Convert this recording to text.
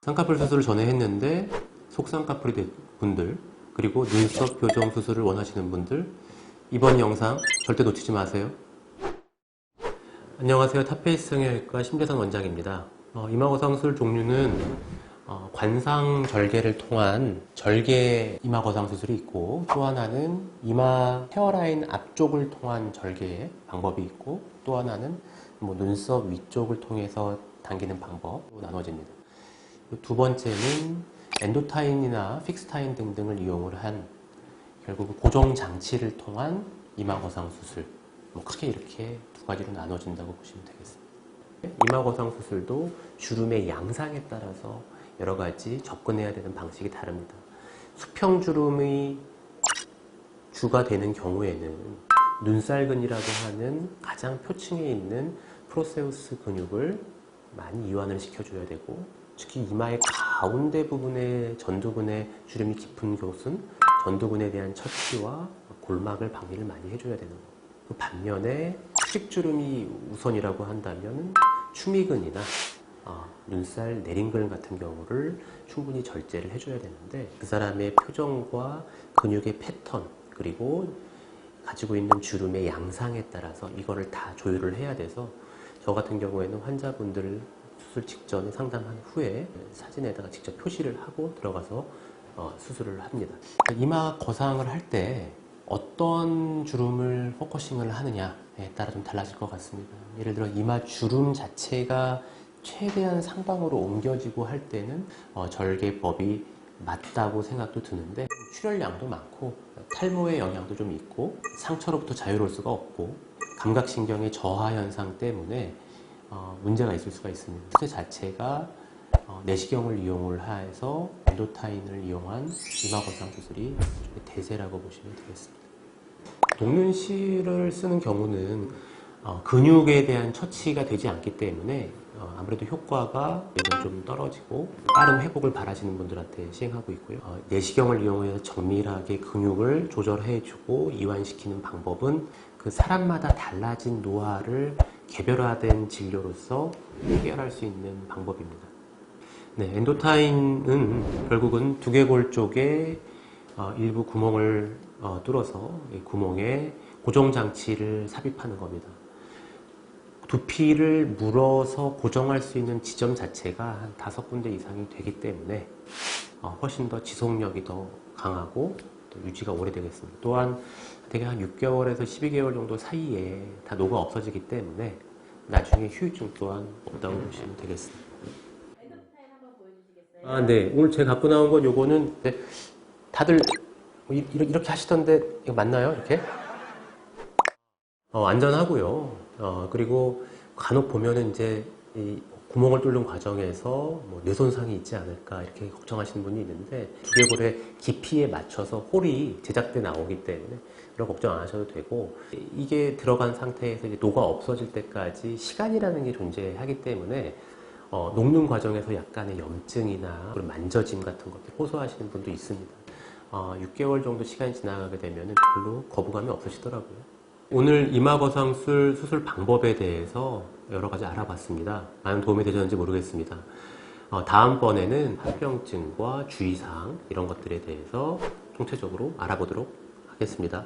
쌍꺼풀 수술을 전에 했는데 속쌍꺼풀이 된 분들, 그리고 눈썹 교정 수술을 원하시는 분들, 이번 영상 절대 놓치지 마세요. 안녕하세요. 탑페이스 성형외과 심재선 원장입니다. 이마거상 수술 종류는 관상 절개를 통한 절개 이마거상 수술이 있고, 또 하나는 이마 헤어라인 앞쪽을 통한 절개 방법이 있고, 또 하나는 눈썹 위쪽을 통해서 당기는 방법으로 나눠집니다. 두 번째는 엔도타인이나 픽스타인 등등을 이용을 한 결국 고정 장치를 통한 이마거상 수술, 크게 이렇게 두 가지로 나눠진다고 보시면 되겠습니다. 이마거상 수술도 주름의 양상에 따라서 여러 가지 접근해야 되는 방식이 다릅니다. 수평주름이 주가 되는 경우에는 눈살근이라고 하는 가장 표층에 있는 프로세우스 근육을 많이 이완을 시켜줘야 되고, 특히 이마의 가운데 부분에 전두근의 주름이 깊은 곳은 전두근에 대한 처치와 골막을 방리를 많이 해줘야 되는 거예요. 그 반면에 수직주름이 우선이라고 한다면 추미근이나 눈살 내림근 같은 경우를 충분히 절제를 해줘야 되는데, 그 사람의 표정과 근육의 패턴, 그리고 가지고 있는 주름의 양상에 따라서 이거를 다 조율을 해야 돼서, 저 같은 경우에는 환자분들 수술 직전에 상담한 후에 사진에다가 직접 표시를 하고 들어가서 수술을 합니다. 이마 거상을 할 때 어떤 주름을 포커싱을 하느냐에 따라 좀 달라질 것 같습니다. 예를 들어 이마 주름 자체가 최대한 상방으로 옮겨지고 할 때는 절개법이 맞다고 생각도 드는데, 출혈량도 많고 탈모의 영향도 좀 있고 상처로부터 자유로울 수가 없고 감각신경의 저하 현상 때문에 문제가 있을 수가 있습니다. 수술 자체가 내시경을 이용을 해서 엔도타인을 이용한 이마거상 수술이 대세라고 보시면 되겠습니다. 녹는실을 쓰는 경우는 근육에 대한 처치가 되지 않기 때문에 아무래도 효과가 좀 떨어지고 빠른 회복을 바라시는 분들한테 시행하고 있고요. 내시경을 이용해서 정밀하게 근육을 조절해주고 이완시키는 방법은 그 사람마다 달라진 노화를 개별화된 진료로서 해결할 수 있는 방법입니다. 네, 엔도타인은 결국은 두개골 쪽에 일부 구멍을 뚫어서 이 구멍에 고정장치를 삽입하는 겁니다. 두피를 물어서 고정할 수 있는 지점 자체가 한 5군데 이상이 되기 때문에 훨씬 더 지속력이 더 강하고 또 유지가 오래되겠습니다. 또한 대개 한 6개월에서 12개월 정도 사이에 다 녹아 없어지기 때문에 나중에 휴유증 또한 없다고 보시면 되겠습니다. 엔도타인 한번 보여주시겠어요? 네. 오늘 제가 갖고 나온 건 요거는 다들 이렇게 하시던데 이거 맞나요? 이렇게? 안전하고요. 그리고 간혹 보면은 이제 이 구멍을 뚫는 과정에서 뇌손상이 있지 않을까 이렇게 걱정하시는 분이 있는데, 두개골의 깊이에 맞춰서 홀이 제작돼 나오기 때문에 그런 걱정 안 하셔도 되고, 이게 들어간 상태에서 이제 녹아 없어질 때까지 시간이라는 게 존재하기 때문에 녹는 과정에서 약간의 염증이나 그런 만져짐 같은 것들 호소하시는 분도 있습니다. 6개월 정도 시간이 지나가게 되면 별로 거부감이 없으시더라고요. 오늘 이마거상 수술 방법에 대해서 여러 가지 알아봤습니다. 많은 도움이 되셨는지 모르겠습니다. 다음번에는 합병증과 주의사항 이런 것들에 대해서 총체적으로 알아보도록 하겠습니다.